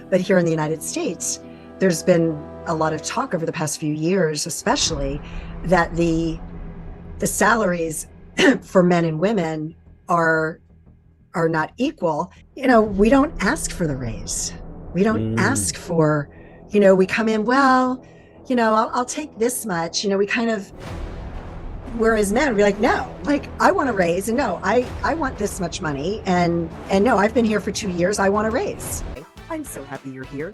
But here in the United States, there's been a lot of talk over the past few years, especially, that the salaries for men and women are not equal. We don't ask for the raise. We don't ask for, we come in, well, I'll take this much. We kind of, whereas men would be like, no, like, I want a raise, and no, I want this much money, and no, I've been here for 2 years, I want a raise. I'm so happy you're here.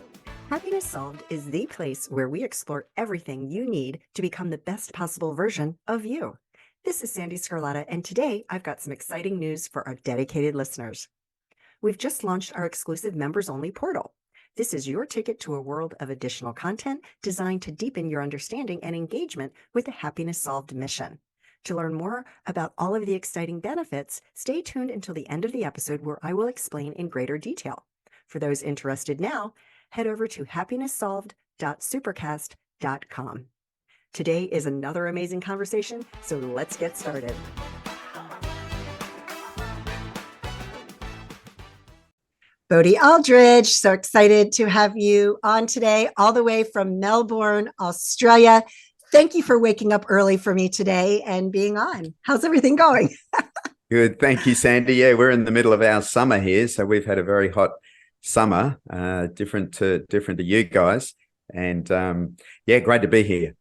Happiness Solved is the place where we explore everything you need to become the best possible version of you. This is Sandee Sgarlata, and today I've got some exciting news for our dedicated listeners. We've just launched our exclusive members-only portal. This is your ticket to a world of additional content designed to deepen your understanding and engagement with the Happiness Solved mission. To learn more about all of the exciting benefits, stay tuned until the end of the episode where I will explain in greater detail. For those interested now, head over to happinesssolved.supercast.com. Today is another amazing conversation, so let's get started. Bodhi Aldridge, so excited to have you on today, all the way from Melbourne, Australia. Thank you for waking up early for me today and being on. How's everything going? Good. Thank you, Sandy. Yeah, we're in the middle of our summer here, so we've had a very hot summer, different to you guys. And yeah, great to be here.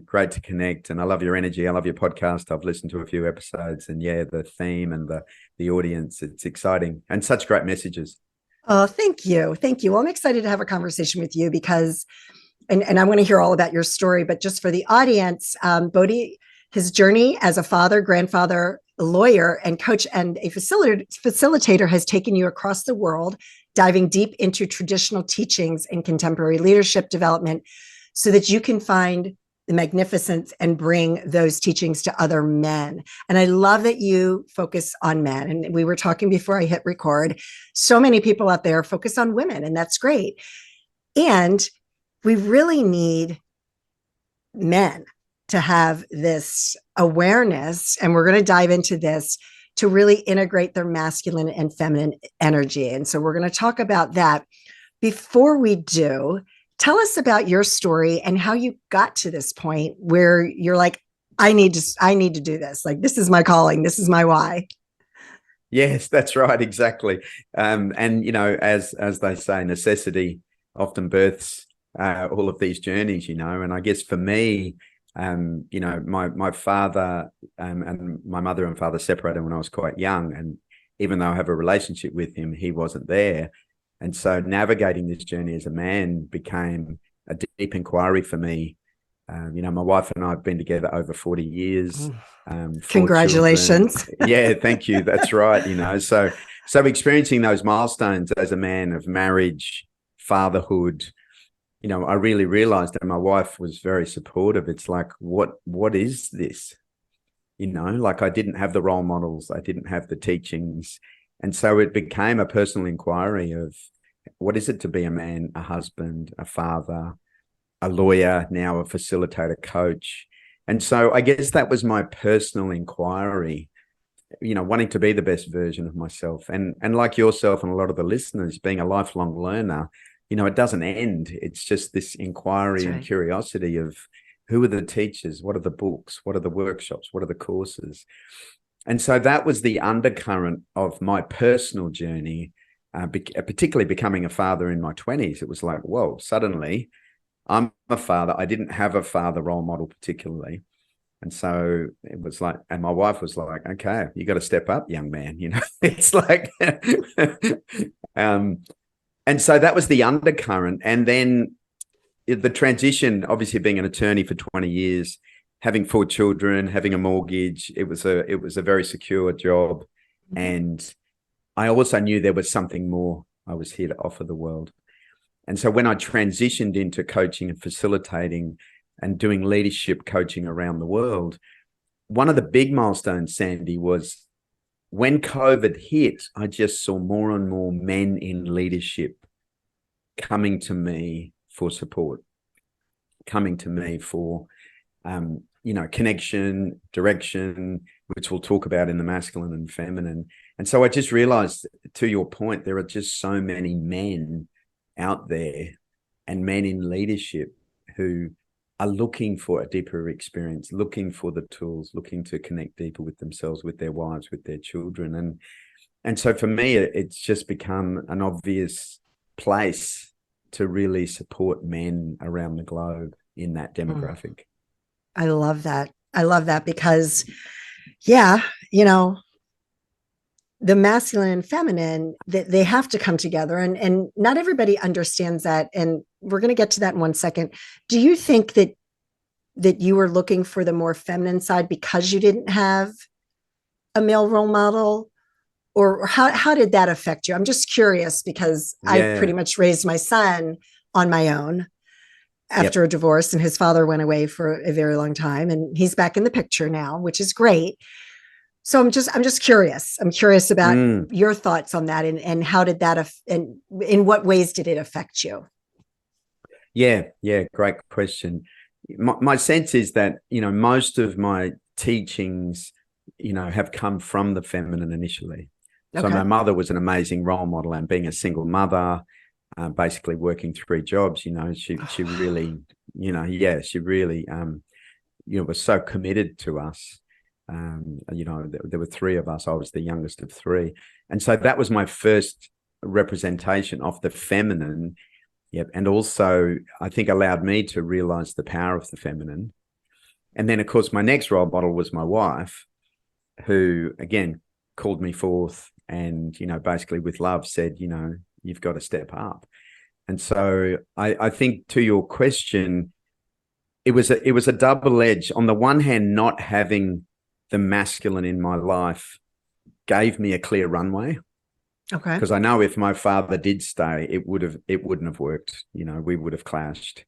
Great to connect. And I love your energy. I love your podcast. I've listened to a few episodes, and yeah, the theme and the audience, it's exciting and such great messages. Oh, thank you. Thank you. Well, I'm excited to have a conversation with you because, and I want to hear all about your story, but just for the audience, Bodhi, his journey as a father, grandfather, lawyer, and coach, and a facilitator has taken you across the world, diving deep into traditional teachings and contemporary leadership development so that you can find the magnificence and bring those teachings to other men. And I love that you focus on men. And we were talking before I hit record. So many people out there focus on women, and that's great. And we really need men to have this awareness, and we're going to dive into this, to really integrate their masculine and feminine energy. And so we're going to talk about that. Before we do, tell us about your story and how you got to this point where you're like, I need to do this. Like, this is my calling. This is my why. Yes, that's right. Exactly. And, as they say, necessity often births all of these journeys, and I guess for me, my father and my mother and father separated when I was quite young. And even though I have a relationship with him, he wasn't there. And so navigating this journey as a man became a deep inquiry for me. My wife and I have been together over 40 years. Congratulations. Yeah, thank you. That's right. So experiencing those milestones as a man of marriage, fatherhood, I really realized that my wife was very supportive. It's like, what is this? Like, I didn't have the role models. I didn't have the teachings. And so it became a personal inquiry of what is it to be a man, a husband, a father, a lawyer, now a facilitator, coach. And so I guess that was my personal inquiry, wanting to be the best version of myself. And like yourself and a lot of the listeners, being a lifelong learner, it doesn't end. It's just this inquiry and curiosity of who are the teachers? What are the books? What are the workshops? What are the courses? And so that was the undercurrent of my personal journey, particularly becoming a father in my 20s. It was like, whoa, suddenly I'm a father. I didn't have a father role model particularly. And so it was like, and my wife was like, okay, you got to step up, young man. It's like, and so that was the undercurrent. And then the transition, obviously being an attorney for 20 years, having 4 children, having a mortgage, it was a very secure job. And I also knew there was something more I was here to offer the world. And so when I transitioned into coaching and facilitating and doing leadership coaching around the world, one of the big milestones, Sandy, was when COVID hit, I just saw more and more men in leadership coming to me for support, coming to me for, connection, direction, which we'll talk about in the masculine and feminine. And so I just realized, to your point, there are just so many men out there and men in leadership who are looking for a deeper experience, looking for the tools, looking to connect deeper with themselves, with their wives, with their children. And so for me, it's just become an obvious place to really support men around the globe in that demographic. I love that. I love that because, yeah, you know, the masculine and feminine, they have to come together, and not everybody understands that. And we're going to get to that in 1 second. Do you think that you were looking for the more feminine side because you didn't have a male role model, or how did that affect you? I'm just curious because I pretty much raised my son on my own after a divorce, and his father went away for a very long time, and he's back in the picture now, which is great. So I'm just curious. I'm curious about your thoughts on that, and how did that and in what ways did it affect you? Yeah, great question. My sense is that, you know, most of my teachings, you know, have come from the feminine initially. So my mother was an amazing role model, and being a single mother, basically working 3 jobs, you know, she really, you know, she really, you know, was so committed to us. You know, there were 3 of us. I was the youngest of 3. And so that was my first representation of the feminine. Yep. And also, I think, allowed me to realize the power of the feminine. And then, of course, my next role model was my wife, who, again, called me forth and, you know, basically with love said, you know, you've got to step up. And so I think, to your question, it was a double edge. On the one hand, not having the masculine in my life gave me a clear runway. Okay. Because I know if my father did stay, it wouldn't have worked. You know, we would have clashed.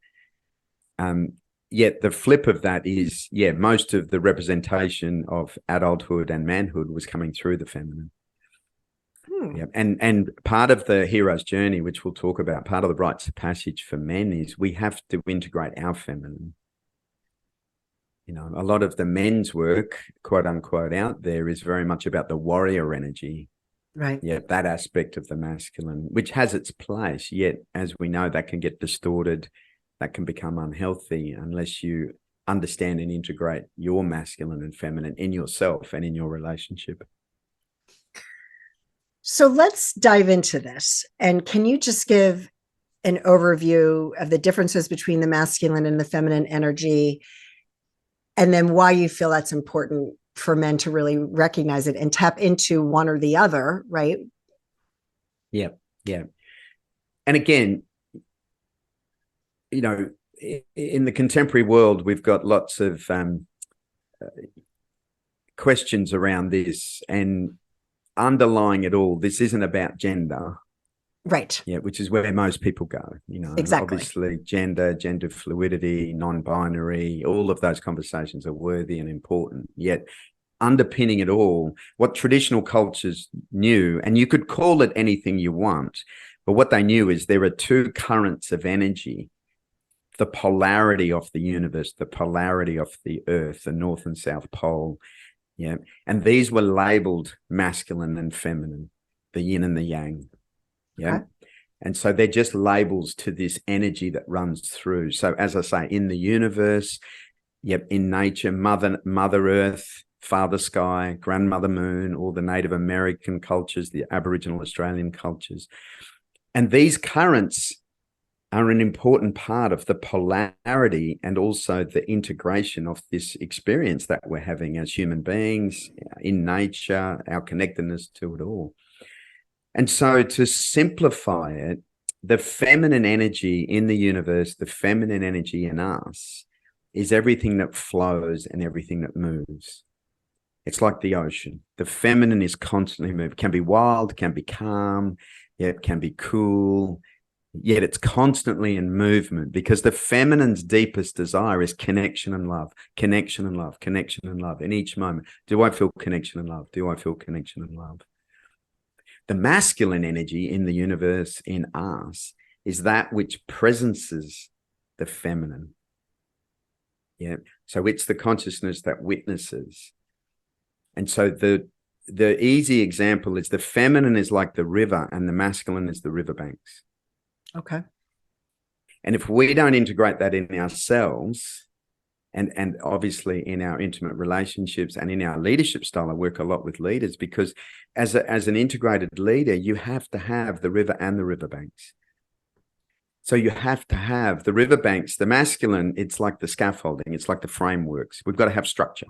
Yet the flip of that is, most of the representation of adulthood and manhood was coming through the feminine. Yeah, and part of the hero's journey, which we'll talk about, part of the rites of passage for men is we have to integrate our feminine. You know, a lot of the men's work, quote unquote, out there is very much about the warrior energy. Right. Yeah, that aspect of the masculine, which has its place, yet, as we know, that can get distorted, that can become unhealthy unless you understand and integrate your masculine and feminine in yourself and in your relationship. So let's dive into this. And can you just give an overview of the differences between the masculine and the feminine energy, and then why you feel that's important for men to really recognize it and tap into one or the other, right? Yeah. And again, you know, in the contemporary world, we've got lots of questions around this, and underlying it all, this isn't about gender. Right. Yeah, which is where most people go, you know. Exactly. Obviously, gender fluidity, non-binary, all of those conversations are worthy and important. Yet underpinning it all, what traditional cultures knew, and you could call it anything you want, but what they knew is there are 2 currents of energy: the polarity of the universe, the polarity of the earth, the north and south pole. Yeah. And these were labeled masculine and feminine, the yin and the yang. Yeah. Okay. And so they're just labels to this energy that runs through. So as I say, in the universe, in nature, mother earth, father sky, grandmother moon, all the Native American cultures, the Aboriginal Australian cultures. And these currents are an important part of the polarity and also the integration of this experience that we're having as human beings in nature, our connectedness to it all. And so, to simplify it, the feminine energy in the universe, the feminine energy in us, is everything that flows and everything that moves. It's like the ocean. The feminine is constantly moving. It can be wild, can be calm, it can be cool, yet it's constantly in movement, because the feminine's deepest desire is connection and love, connection and love, connection and love. In each moment, do I feel connection and love? Do I feel connection and love? The masculine energy in the universe, in us, is that which presences the feminine. Yeah. So it's the consciousness that witnesses. And so the easy example is the feminine is like the river and the masculine is the riverbanks. Okay. And if we don't integrate that in ourselves, and obviously in our intimate relationships and in our leadership style, I work a lot with leaders, because as an integrated leader, you have to have the river and the riverbanks. So you have to have the riverbanks, the masculine, it's like the scaffolding, it's like the frameworks. We've got to have structure.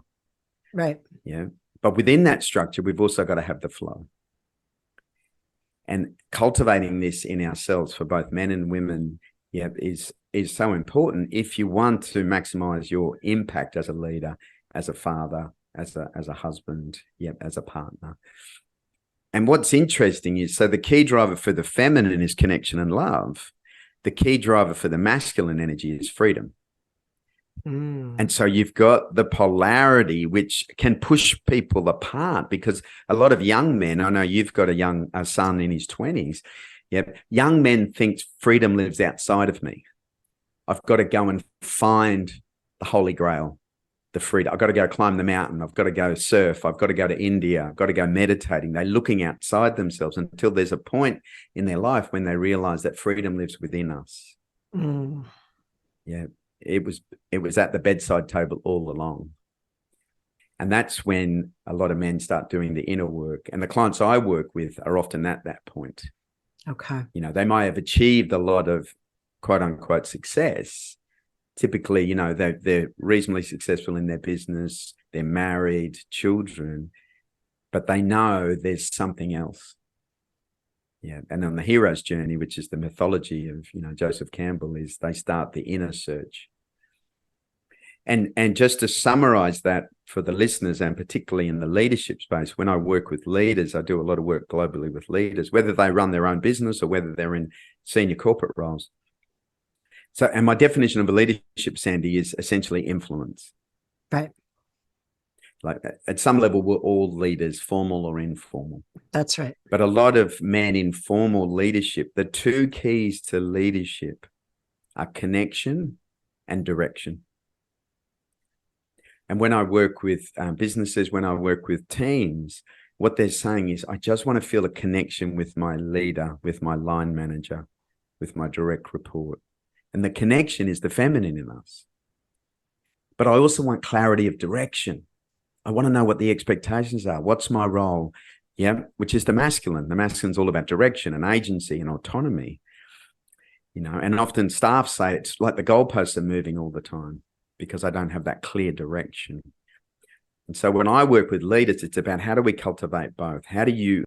Right. Yeah. But within that structure, we've also got to have the flow. And cultivating this in ourselves for both men and women, is so important if you want to maximize your impact as a leader, as a father, as a husband, as a partner. And what's interesting is, so the key driver for the feminine is connection and love. The key driver for the masculine energy is freedom. And so you've got the polarity, which can push people apart, because a lot of young men, I know you've got a son in his 20s. Young men think freedom lives outside of me. I've got to go and find the Holy Grail, the freedom. I've got to go climb the mountain. I've got to go surf. I've got to go to India. I've got to go meditating. They're looking outside themselves until there's a point in their life when they realize that freedom lives within us. It was at the bedside table all along. And that's when a lot of men start doing the inner work. And the clients I work with are often at that point. Okay. They might have achieved a lot of quote unquote success. Typically, they're reasonably successful in their business, they're married, children, but they know there's something else. And on the hero's journey, which is the mythology of, Joseph Campbell, is they start the inner search. And just to summarize that for the listeners, and particularly in the leadership space, when I work with leaders, I do a lot of work globally with leaders, whether they run their own business or whether they're in senior corporate roles. So, and my definition of a leadership, Sandee, is essentially influence. Right. Like at some level, we're all leaders, formal or informal. That's right. But a lot of men in formal leadership, the two keys to leadership are connection and direction. And when I work with businesses, when I work with teams, what they're saying is, I just want to feel a connection with my leader, with my line manager, with my direct report. And the connection is the feminine in us. But I also want clarity of direction. I want to know what the expectations are. What's my role? Which is the masculine. The masculine's all about direction and agency and autonomy. And often staff say it's like the goalposts are moving all the time, because I don't have that clear direction. And so when I work with leaders, it's about, how do we cultivate both? How do you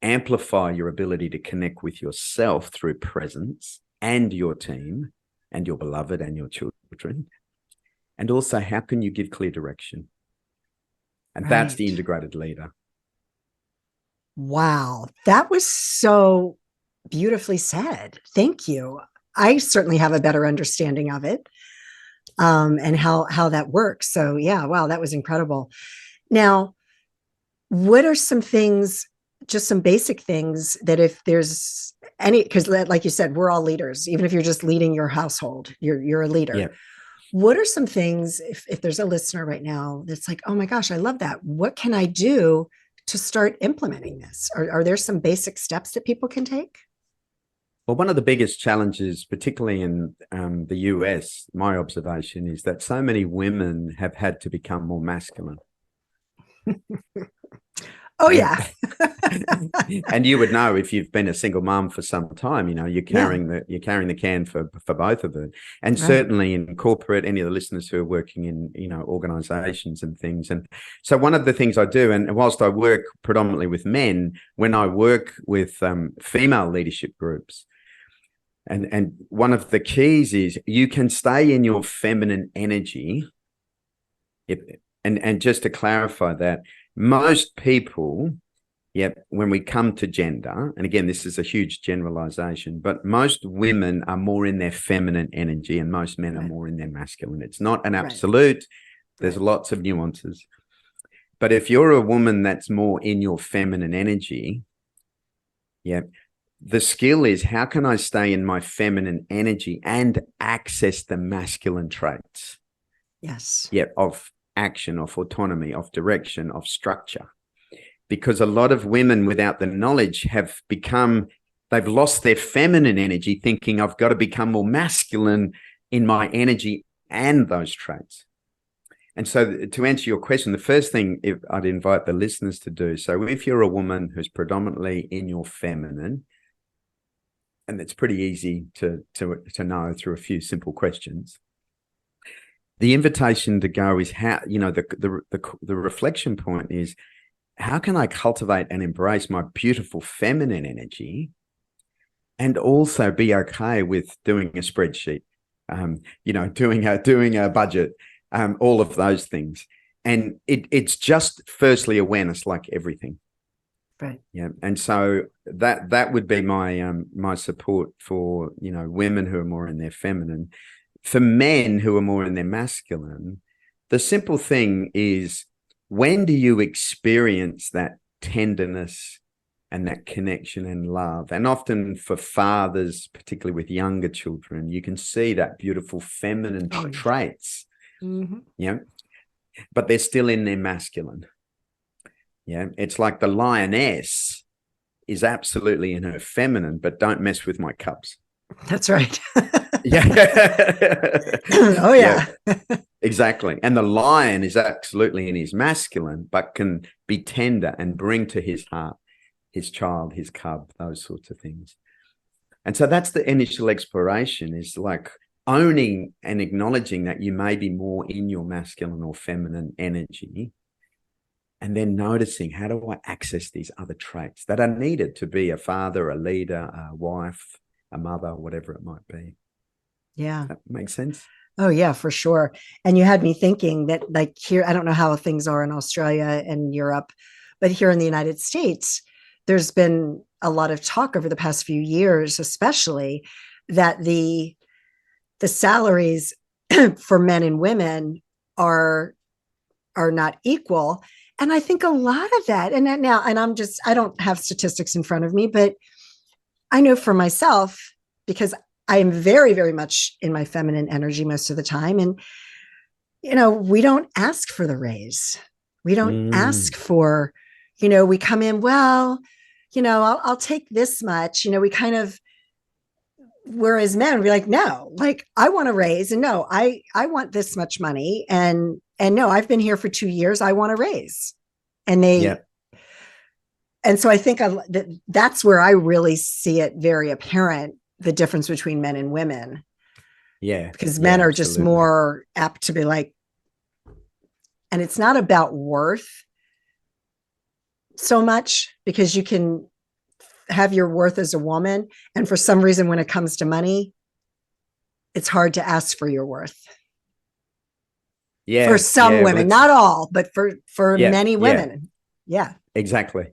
amplify your ability to connect with yourself through presence and your team and your beloved and your children? And also, how can you give clear direction? And that's the integrated leader. Wow. That was so beautifully said. Thank you. I certainly have a better understanding of it. And how that works. So wow, that was incredible. Now, what are some things, just some basic things, that if there's any, because like you said, we're all leaders, even if you're just leading your household, you're a leader. Yeah. What are some things, if there's a listener right now that's like, oh my gosh, I love that. What can I do to start implementing this? Are there some basic steps that people can take? Well, one of the biggest challenges, particularly in the US, my observation is that so many women have had to become more masculine. Oh, yeah. And you would know, if you've been a single mom for some time, you're carrying the can for both of them. And Right. Certainly in corporate, any of the listeners who are working in, organizations and things. And so one of the things I do, and whilst I work predominantly with men, when I work with female leadership groups, and one of the keys is you can stay in your feminine energy. And just to clarify that, most people, when we come to gender, and again, this is a huge generalization, but most women are more in their feminine energy and most men are more in their masculine. It's not an absolute. There's lots of nuances. But if you're a woman that's more in your feminine energy, the skill is, how can I stay in my feminine energy and access the masculine traits? Yes. Of action, of autonomy, of direction, of structure. Because a lot of women without the knowledge have become, They've lost their feminine energy, thinking I've got to become more masculine in my energy and those traits. And so to answer your question, the first thing I'd invite the listeners to do, so if you're a woman who's predominantly in your feminine, and it's pretty easy to know through a few simple questions, the invitation to go is how, the reflection point is, how can I cultivate and embrace my beautiful feminine energy and also be okay with doing a spreadsheet, doing a budget, all of those things. And it's just firstly awareness, like everything. Right. Yeah. And so that would be my support for, women who are more in their feminine. For men who are more in their masculine, the simple thing is, when do you experience that tenderness and that connection and love? And often for fathers, particularly with younger children, you can see that beautiful feminine traits. Mm-hmm. Yeah. But they're still in their masculine. Yeah. It's like the lioness is absolutely in her feminine, but don't mess with my cubs. That's right. Yeah. Oh, yeah. Exactly. And the lion is absolutely in his masculine, but can be tender and bring to his heart his child, his cub, those sorts of things. And so that's the initial exploration, is like owning and acknowledging that you may be more in your masculine or feminine energy, and then noticing, how do I access these other traits that are needed to be a father, a leader, a wife, a mother, whatever it might be. Yeah. That makes sense? Oh, yeah, for sure. And you had me thinking that, like, here, I don't know how things are in Australia and Europe, but here in the United States, there's been a lot of talk over the past few years, especially, that the salaries for men and women are not equal. And I think a lot of that, and I don't have statistics in front of me, but I know for myself, because I am very, very much in my feminine energy most of the time. And, we don't ask for the raise. We don't ask for, we come in, well, I'll take this much, we kind of, whereas men would be like, no, like, I want a raise, and no, I want this much money. And no, I've been here for 2 years. I want a raise. And and so I think that's where I really see it very apparent, the difference between men and women. Yeah. Because men are just more apt to be like, and it's not about worth so much, because you can have your worth as a woman. And for some reason, when it comes to money, it's hard to ask for your worth. Yeah. For some women, not all, but for many women. Yeah. Exactly.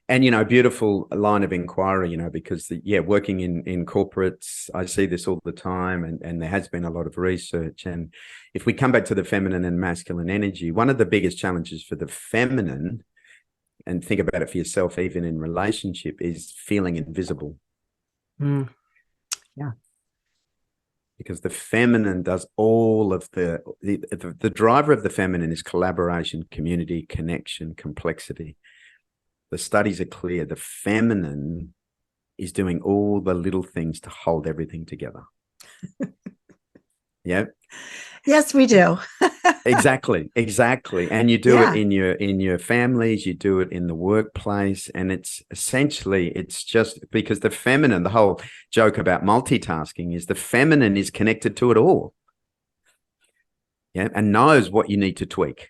And, beautiful line of inquiry, because working in corporates, I see this all the time, and there has been a lot of research. And if we come back to the feminine and masculine energy, one of the biggest challenges for the feminine, and think about it for yourself, even in relationship, is feeling invisible. Yeah. Because the feminine does all of the driver of the feminine is collaboration, community, connection, complexity. The studies are clear. The feminine is doing all the little things to hold everything together. Yeah. Yes, we do. Exactly. And you do it in your families, you do it in the workplace, and it's just because the feminine, the whole joke about multitasking is the feminine is connected to it all. Yeah. And knows what you need to tweak.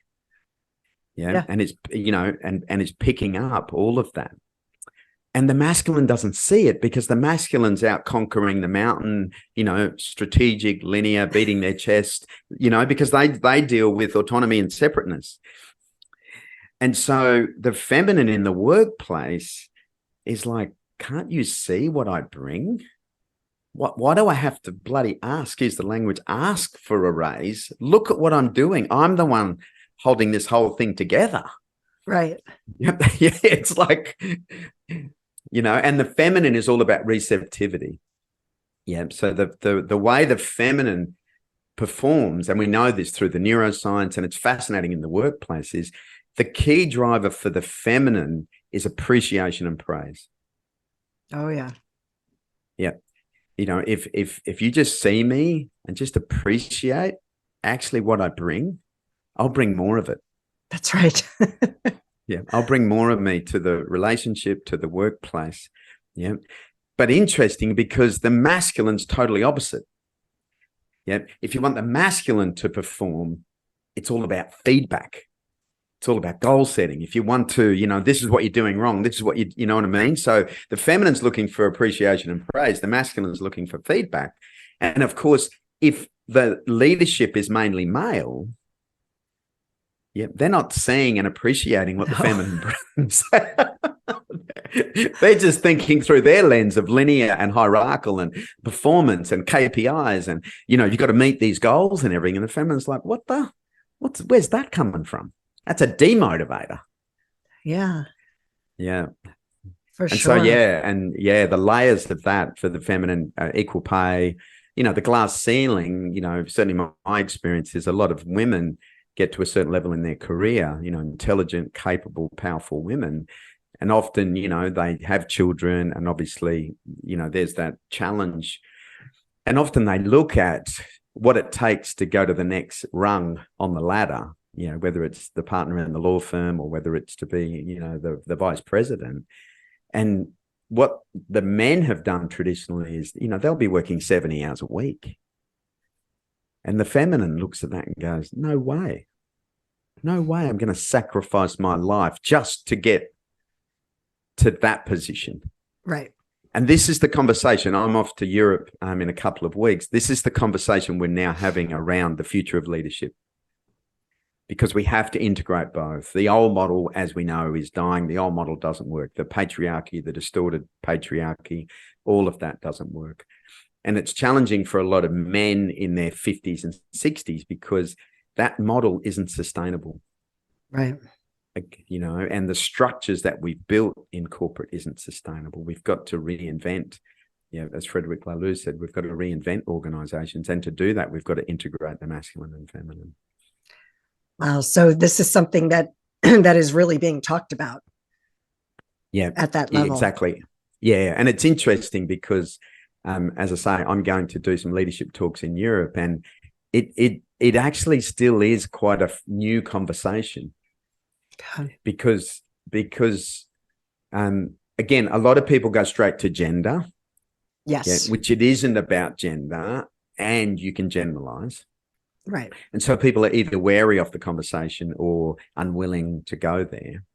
Yeah. And it's, and it's picking up all of that. And the masculine doesn't see it, because the masculine's out conquering the mountain, strategic, linear, beating their chest, because they deal with autonomy and separateness. And so the feminine in the workplace is like, can't you see what I bring? Why do I have to bloody excuse the language, ask for a raise? Look at what I'm doing. I'm the one holding this whole thing together. Right. Yeah, it's like, and the feminine is all about receptivity. Yeah. So the way the feminine performs, and we know this through the neuroscience, and it's fascinating in the workplace, is the key driver for the feminine is appreciation and praise. Oh, yeah. Yeah. You know, if you just see me and just appreciate actually what I bring, I'll bring more of it. That's right. Yeah. I'll bring more of me to the relationship, to the workplace. Yeah. But interesting because the masculine's totally opposite. Yeah. If you want the masculine to perform, it's all about feedback. It's all about goal setting. If you want to, you know, this is what you're doing wrong. This is what you know what I mean? So the feminine's looking for appreciation and praise. The masculine's looking for feedback. And of course, if the leadership is mainly male, yeah, they're not seeing and appreciating what the feminine brings. They're just thinking through their lens of linear and hierarchical and performance and KPIs. And, you know, you've got to meet these goals and everything. And the feminine's like, where's that coming from? That's a demotivator. Yeah. Yeah. For and sure. So, the layers of that for the feminine, equal pay, you know, the glass ceiling, you know, certainly my experience is a lot of women get to a certain level in their career, you know, intelligent, capable, powerful women. And often, you know, they have children and obviously, you know, there's that challenge. And often they look at what it takes to go to the next rung on the ladder, you know, whether it's the partner in the law firm or whether it's to be, you know, the vice president. And what the men have done traditionally is, you know, they'll be working 70 hours a week. And the feminine looks at that and goes, no way I'm going to sacrifice my life just to get to that position. Right. And this is the conversation. I'm off to Europe in a couple of weeks. This is the conversation we're now having around the future of leadership, because we have to integrate both. The old model, as we know, is dying. The old model doesn't work. The patriarchy, the distorted patriarchy, all of that doesn't work. And it's challenging for a lot of men in their 50s and 60s because that model isn't sustainable. Right. You know, and the structures that we've built in corporate isn't sustainable. We've got to reinvent, you know, as Frederick Laloux said, we've got to reinvent organizations. And to do that, we've got to integrate the masculine and feminine. Wow. So this is something that that is really being talked about. Yeah. At that level. Exactly. Yeah. And it's interesting because, as I say, I'm going to do some leadership talks in Europe, and it actually still is quite a new conversation. Because again, a lot of people go straight to gender. Yes. Yeah, which it isn't about gender, and you can generalize. Right. And so people are either wary of the conversation or unwilling to go there.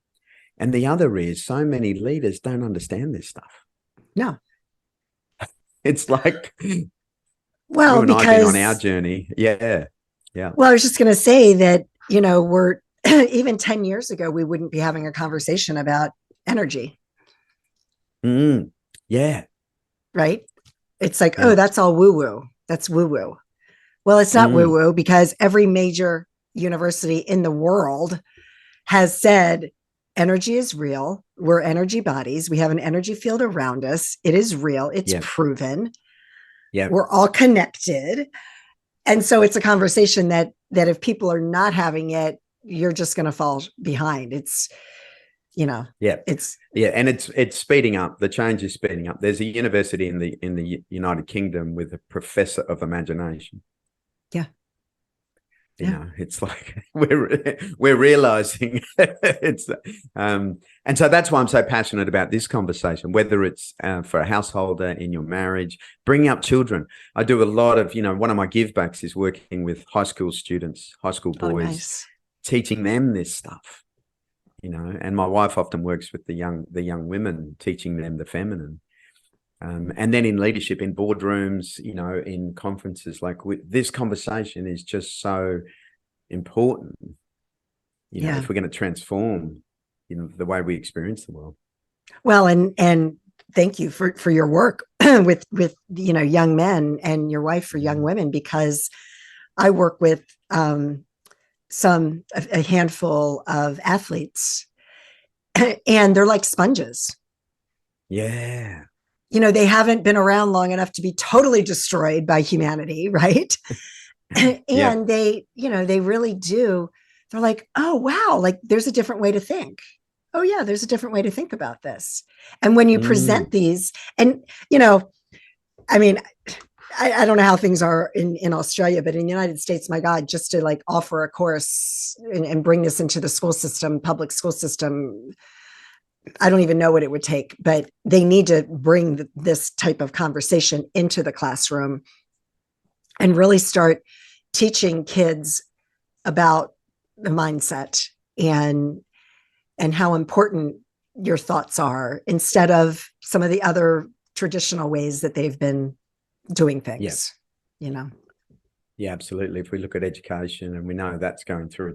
And the other is so many leaders don't understand this stuff. No. It's like, well, you and because I've been on our journey. Yeah. Yeah. Well, I was just going to say that, you know, we're even 10 years ago, we wouldn't be having a conversation about energy. Yeah. Right. It's like, oh, that's all woo woo. That's woo woo. Well, it's not woo woo, because every major university in the world has said energy is real. We're energy bodies. We have an energy field around us. It is real. It's proven. Yeah. We're all connected. And so it's a conversation that if people are not having it, you're just going to fall behind. It's, you know, and it's speeding up. The change is speeding up. There's a university in the United Kingdom with a professor of imagination. Yeah. You know, it's like we're realizing it's and so that's why I'm so passionate about this conversation, whether it's for a householder in your marriage, bringing up children. I do a lot of, you know, one of my give backs is working with high school students, high school boys, teaching them this stuff, you know, and my wife often works with the young women, teaching them the feminine. And then in leadership, in boardrooms, you know, in conferences, like this conversation is just so important, you know, if we're going to transform, you know, the way we experience the world. Well, and thank you for your work with, you know, young men, and your wife for young women, because I work with a handful of athletes, and they're like sponges. Yeah. You know, they haven't been around long enough to be totally destroyed by humanity, right? And they, you know, they really do. They're like, oh, wow, like there's a different way to think. oh yeah, there's a different way to think about this. And when you present Mm, these, and you know, I mean, I don't know how things are in Australia, but in the United States, my God, just to like offer a course and bring this into the school system, public school system, I don't even know what it would take, but they need to bring this type of conversation into the classroom and really start teaching kids about the mindset and how important your thoughts are instead of some of the other traditional ways that they've been doing yeah. things, you know. Yeah, absolutely. If we look at education, and we know that's going through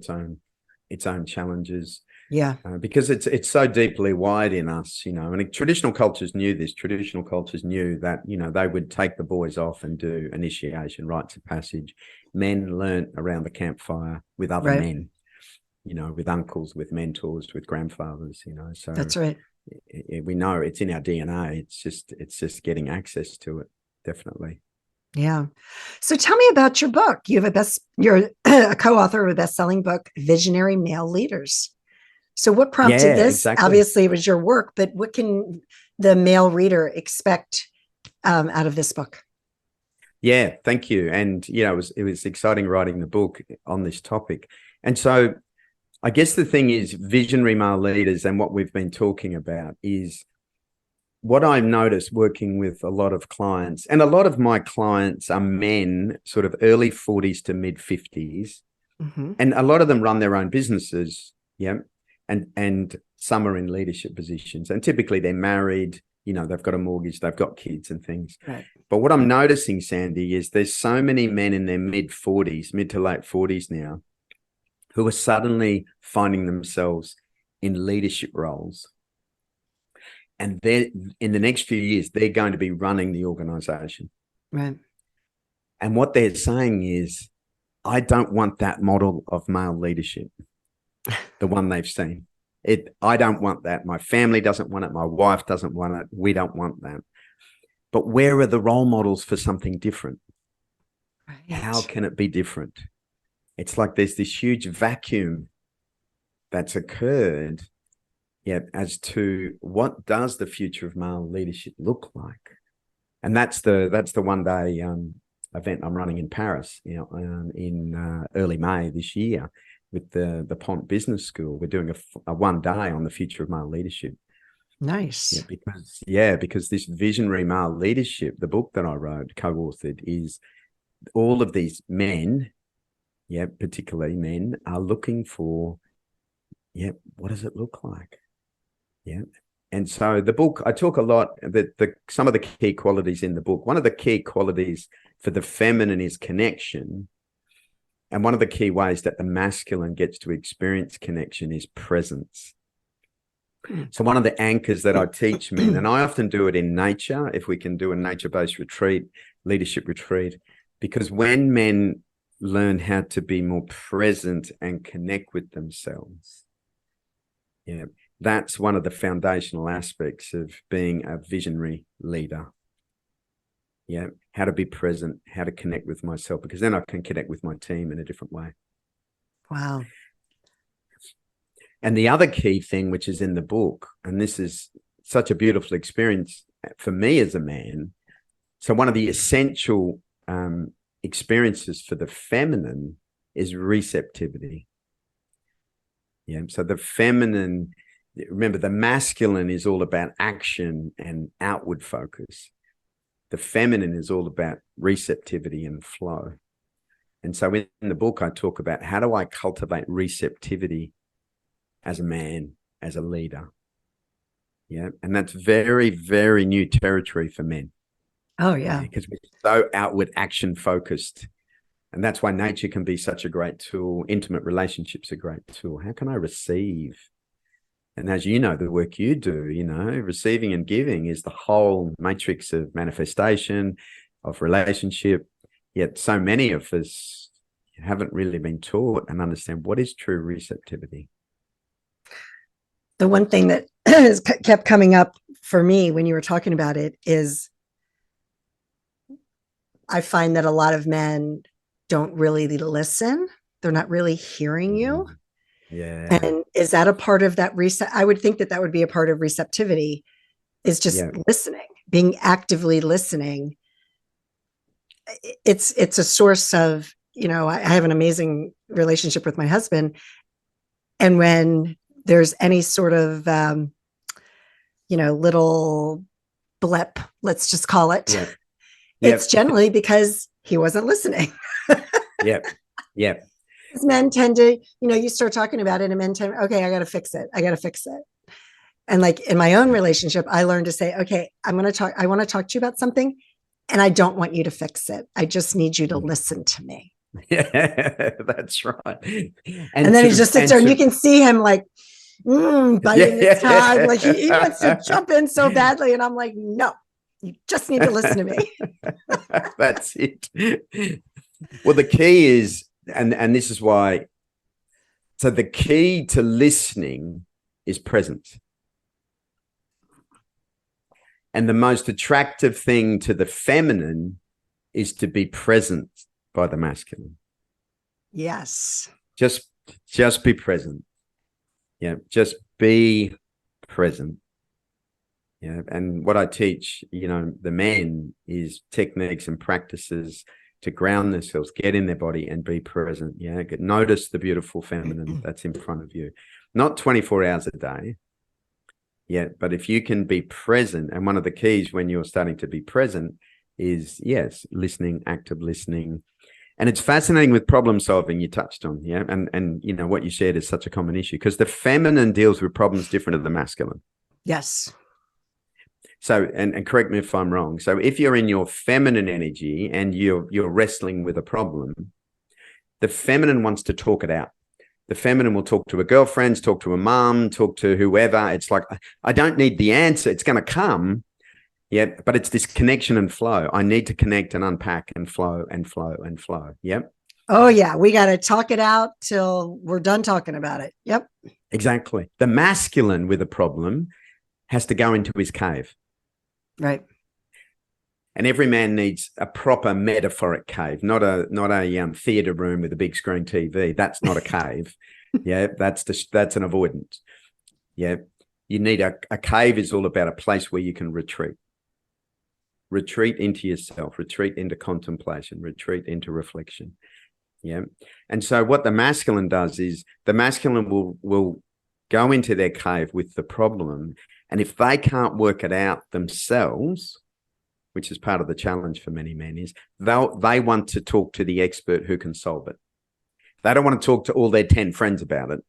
its own challenges, Yeah. because it's so deeply wired in us, And traditional cultures knew this. Traditional cultures knew that they would take the boys off and do initiation, rites of passage. Men learnt around the campfire with other Right. men, with uncles, with mentors, with grandfathers. So That's right. we know it's in our DNA. It's just getting access to it, definitely. Yeah. So tell me about your book. You're a co-author of a best-selling book, Visionary Male Leaders. So what prompted Yeah, this? exactly. Obviously, it was your work, but what can the male reader expect out of this book? Yeah, thank you. And it was exciting writing the book on this topic. And so I guess the thing is, visionary male leaders, and what we've been talking about is what I've noticed working with a lot of clients, and a lot of my clients are men, sort of early 40s to mid 50s, Mm-hmm. and a lot of them run their own businesses. Yeah. And some are in leadership positions, and typically they're married, they've got a mortgage, they've got kids and things. Right. But what I'm noticing, Sandee, is there's so many men in their mid to late 40s now who are suddenly finding themselves in leadership roles. And they're in the next few years, they're going to be running the organization. Right. And what they're saying is, I don't want that model of male leadership, the one they've seen. I don't want that. My family doesn't want it. My wife doesn't want it. We don't want that. But where are the role models for something different? How Right. can it be different? It's like there's this huge vacuum that's occurred, as to what does the future of male leadership look like. And that's the 1 day event I'm running in Paris, in early May this year with the Pont Business School. We're doing a 1 day on the future of male leadership. Nice. Because this visionary male leadership, the book that I wrote, co-authored, is all of these men, particularly men, are looking for, what does it look like? Yeah. And so the book, I talk a lot that some of the key qualities in the book. One of the key qualities for the feminine is connection. And one of the key ways that the masculine gets to experience connection is presence. So one of the anchors that I teach men, and I often do it in nature, if we can do a nature-based retreat, leadership retreat, because when men learn how to be more present and connect with themselves, that's one of the foundational aspects of being a visionary leader. How to be present, how to connect with myself, because then I can connect with my team in a different way. Wow. And the other key thing, which is in the book, and this is such a beautiful experience for me as a man. So one of the essential experiences for the feminine is receptivity. So the feminine, remember, the masculine is all about action and outward focus. The feminine is all about receptivity and flow. And so in the book, I talk about how do I cultivate receptivity as a man, as a leader. And that's very, very new territory for men. Oh, yeah. Because we're so outward action focused. And that's why nature can be such a great tool. Intimate relationships are a great tool. How can I receive? And as you know, the work you do, receiving and giving is the whole matrix of manifestation, of relationship. Yet so many of us haven't really been taught and understand what is true receptivity. The one thing that has kept coming up for me when you were talking about it is I find that a lot of men don't really listen. They're not really hearing you. Yeah. And is that a part of that I would think that that would be a part of receptivity, is just Yeah. listening, being actively listening. It's a source of, I have an amazing relationship with my husband. And when there's any sort of, little blip, let's just call it, Yeah. it's Yep. generally because he wasn't listening. Yep. Yep. Because men tend to, you start talking about it and men tend, okay, I got to fix it. I got to fix it. And like in my own relationship, I learned to say, okay, I want to talk to you about something, and I don't want you to fix it. I just need you to listen to me. Yeah, that's right. And then he just sits there and you can see him like biting his tongue. Like he wants to jump in so badly. And I'm like, no, you just need to listen to me. That's it. Well, the key is, and this is why, so the key to listening is presence. And the most attractive thing to the feminine is to be present by the masculine. Yes. Just be present. Yeah, just be present. Yeah, and what I teach, the men is techniques and practices to ground themselves, get in their body and be present. Yeah, notice the beautiful feminine that's in front of you. Not 24 hours a day. Yeah, but if you can be present, and one of the keys when you're starting to be present is, yes, listening, active listening. And it's fascinating with problem solving you touched on, yeah. And what you shared is such a common issue because the feminine deals with problems different to the masculine. Yes. So, and correct me if I'm wrong. So if you're in your feminine energy and you're wrestling with a problem, the feminine wants to talk it out. The feminine will talk to her girlfriends, talk to her mom, talk to whoever. It's like, I don't need the answer. It's going to come. Yeah. But it's this connection and flow. I need to connect and unpack and flow and flow and flow. Yep. Oh, yeah. We got to talk it out till we're done talking about it. Yep. Exactly. The masculine with a problem has to go into his cave. Right. And every man needs a proper metaphoric cave, not a theater room with a big screen TV. That's not a cave. Yeah, that's an avoidance. Yeah, you need a cave is all about a place where you can retreat into yourself, retreat into contemplation, retreat into reflection. Yeah, and so what the masculine does is the masculine will go into their cave with the problem, and if they can't work it out themselves, which is part of the challenge for many men, is they want to talk to the expert who can solve it. They don't want to talk to all their 10 friends about it.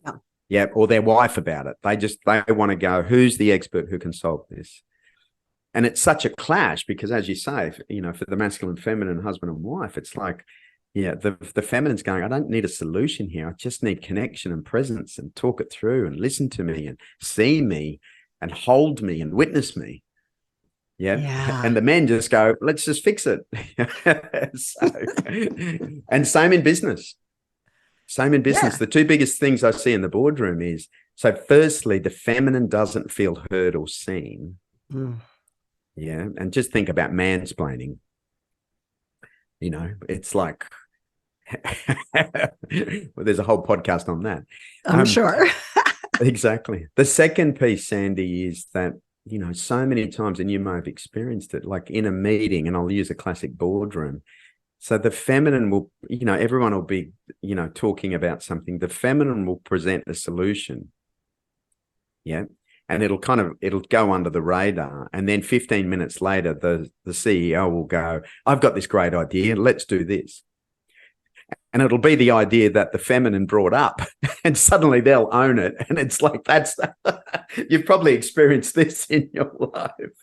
No. Yeah, or their wife about it. They want to go, who's the expert who can solve this? And it's such a clash because, as you say, for the masculine, feminine, husband and wife, it's like, yeah, the feminine's going, I don't need a solution here. I just need connection and presence and talk it through and listen to me and see me and hold me and witness me. Yeah. And the men just go, let's just fix it. And same in business. Yeah. The two biggest things I see in the boardroom is, so firstly, the feminine doesn't feel heard or seen. Yeah. And just think about mansplaining. It's like, well, there's a whole podcast on that. I'm sure. Exactly. The second piece, Sandee, is that, so many times, and you may have experienced it, like in a meeting, and I'll use a classic boardroom. So the feminine will, everyone will be, talking about something. The feminine will present a solution. Yeah. And it'll go under the radar. And then 15 minutes later, the CEO will go, I've got this great idea. Let's do this. And it'll be the idea that the feminine brought up, and suddenly they'll own it. And it's like, you've probably experienced this in your life.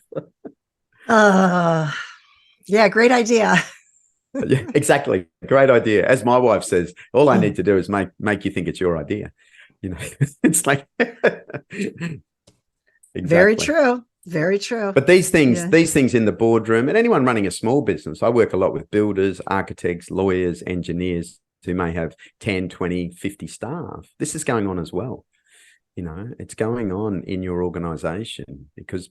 Yeah, great idea. Yeah, exactly. Great idea. As my wife says, all I need to do is make you think it's your idea. It's like, exactly. Very true. Very true. But these things in the boardroom, and anyone running a small business, I work a lot with builders, architects, lawyers, engineers who may have 10, 20, 50 staff. This is going on as well. It's going on in your organization because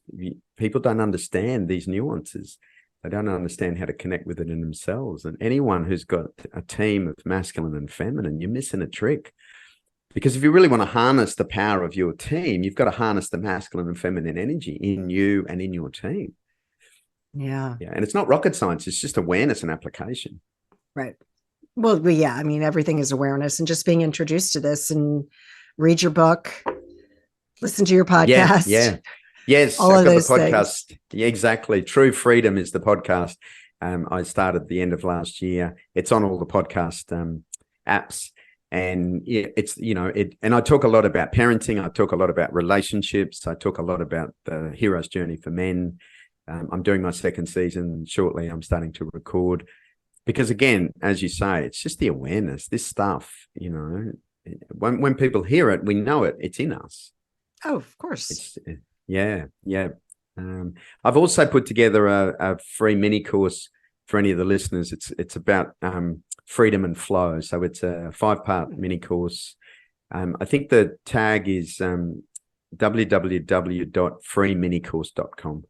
people don't understand these nuances. They don't understand how to connect with it in themselves. And anyone who's got a team of masculine and feminine, you're missing a trick. Because if you really want to harness the power of your team, you've got to harness the masculine and feminine energy in you and in your team. Yeah. Yeah. And it's not rocket science. It's just awareness and application. Right. Well, yeah, I mean, everything is awareness, and just being introduced to this, and read your book, listen to your podcast. Yeah. Yes. All I've of got the those podcast. things. Yeah, exactly. True Freedom is the podcast. I started at the end of last year. It's on all the podcast apps. And it's, and I talk a lot about parenting. I talk a lot about relationships. I talk a lot about the hero's journey for men. I'm doing my second season shortly. I'm starting to record because, again, as you say, it's just the awareness, this stuff, when people hear it, we know it, it's in us. Oh, of course. Yeah. I've also put together a free mini course for any of the listeners. It's about freedom and flow. So it's a 5-part mini course. I think the tag is www.freeminicourse.com.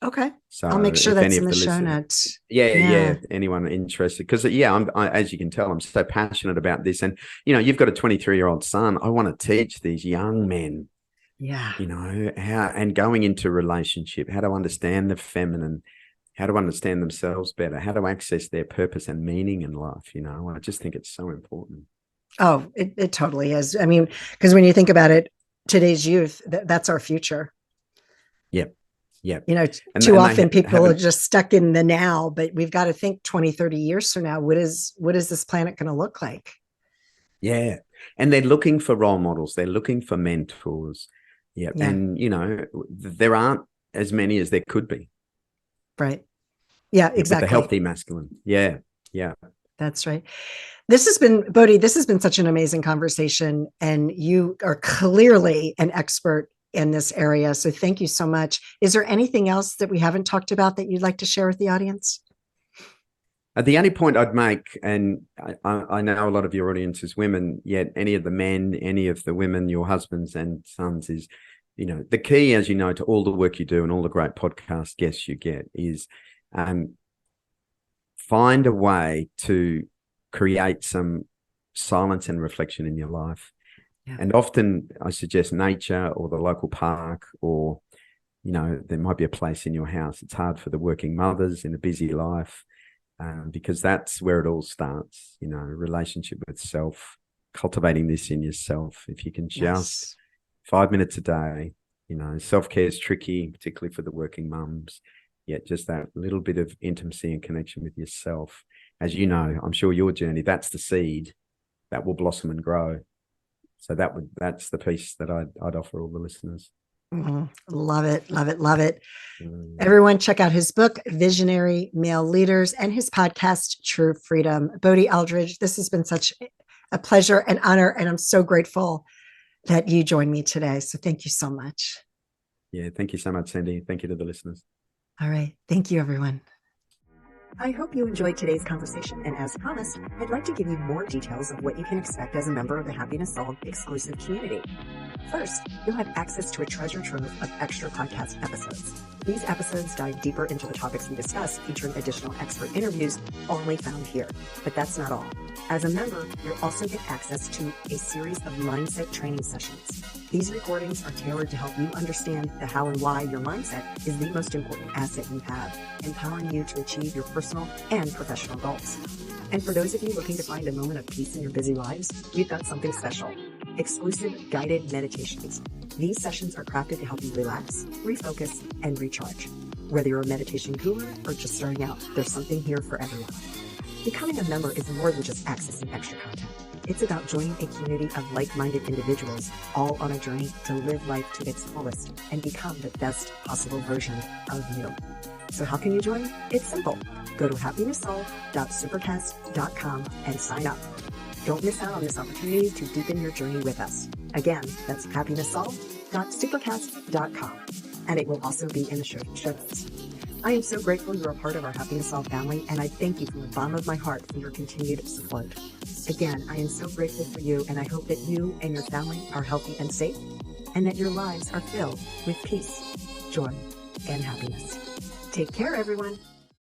Okay. So I'll make sure that's in the show notes. Yeah. Anyone interested? Because as you can tell, I'm so passionate about this. And you've got a 23-year-old son. I want to teach these young men. Yeah. How, and going into relationship, how to understand the feminine, how to understand themselves better, how to access their purpose and meaning in life. I just think it's so important. Oh, it totally is. I mean, because when you think about it, today's youth, that's our future. Yep. Too often people are just stuck in the now, but we've got to think 20, 30 years from now, what is this planet going to look like? Yeah. And they're looking for role models. They're looking for mentors. Yeah. And, there aren't as many as there could be. Right. Yeah, exactly. With the healthy masculine. Yeah. That's right. Bodhi, this has been such an amazing conversation, and you are clearly an expert in this area. So thank you so much. Is there anything else that we haven't talked about that you'd like to share with the audience? The only point I'd make, and I know a lot of your audience is women, yet any of the men, any of the women, your husbands and sons, is, the key, as you know, to all the work you do and all the great podcast guests you get is find a way to create some silence and reflection in your life. Yeah. And often I suggest nature or the local park, or, there might be a place in your house. It's hard for the working mothers in a busy life. Because that's where it all starts, relationship with self, cultivating this in yourself. If you can just 5 minutes a day, self-care is tricky, particularly for the working mums, yet just that little bit of intimacy and connection with yourself. As you know, I'm sure your journey, that's the seed that will blossom and grow. So that's the piece that I'd offer all the listeners. Mm-hmm. Love it. Everyone check out his book, Visionary Male Leaders, and his podcast, True Freedom. Bodhi Aldridge, this has been such a pleasure and honor, and I'm so grateful that you joined me today. So thank you so much. Yeah, thank you so much, Sandee. Thank you to the listeners. All right. Thank you, everyone. I hope you enjoyed today's conversation, and as promised, I'd like to give you more details of what you can expect as a member of the Happiness Solved exclusive community. First, you'll have access to a treasure trove of extra podcast episodes. These episodes dive deeper into the topics we discuss, featuring additional expert interviews only found here. But that's not all. As a member, you'll also get access to a series of mindset training sessions. These recordings are tailored to help you understand the how and why your mindset is the most important asset you have, empowering you to achieve your personal and professional goals. And for those of you looking to find a moment of peace in your busy lives, we've got something special. Exclusive guided meditations. These sessions are crafted to help you relax, refocus, and recharge. Whether you're a meditation guru or just starting out, there's something here for everyone. Becoming a member is more than just accessing extra content. It's about joining a community of like-minded individuals, all on a journey to live life to its fullest and become the best possible version of you. So how can you join? It's simple. Go to happinesssolved.supercast.com and sign up. Don't miss out on this opportunity to deepen your journey with us. Again, that's happinesssolved.supercast.com, and it will also be in the show notes. I am so grateful you're a part of our Happiness Solved family, and I thank you from the bottom of my heart for your continued support. Again, I am so grateful for you, and I hope that you and your family are healthy and safe, and that your lives are filled with peace, joy, and happiness. Take care, everyone.